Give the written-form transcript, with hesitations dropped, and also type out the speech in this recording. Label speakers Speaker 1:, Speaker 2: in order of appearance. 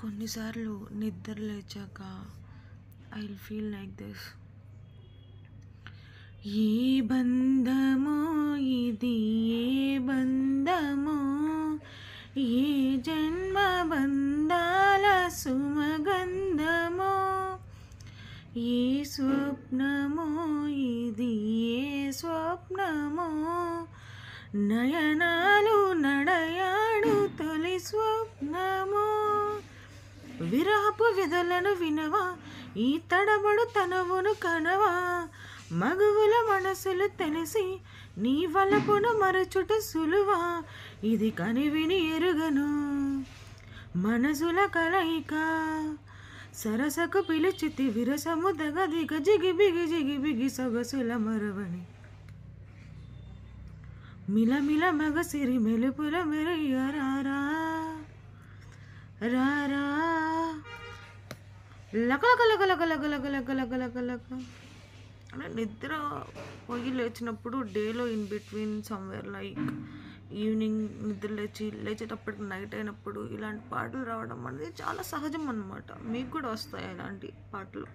Speaker 1: కొన్నిసార్లు నిద్ర లేచాక I will feel like this. ఏ బంధమో ఇది, ఏ బంధమో, ఏ జన్మ బంధాల సుమగంధమో, ఏ స్వప్నమో ఇది, ఏ స్వప్నమో, నయనాలు నడయాడు తొలి స్వప్నమో. విరహపు విధులను వినవా, ఈ తడబడు తనవును కనవా, మగువుల మనసులు తెలిసి నీ వలపును మరచుట సులువా, ఇది కనివిని ఎరుగను మనసుల కలయిక, సరసకు పిలుచితి విరసము దగదిగ జిగిబిగి సొగసుల మరవని, మిలమిల మగసిరి మెలుపుల మెరయ్య రారా రారా, లకలక లకలక లకలక లకలక లకలక. అంటే నిద్ర పోయి లేచినప్పుడు డేలో in between somewhere like evening నిద్ర లేచేటప్పటికి నైట్ అయినప్పుడు ఇలాంటి పాటలు రావడం అనేది చాలా సహజం అన్నమాట. మీకు కూడా వస్తాయి ఇలాంటి పాటలు.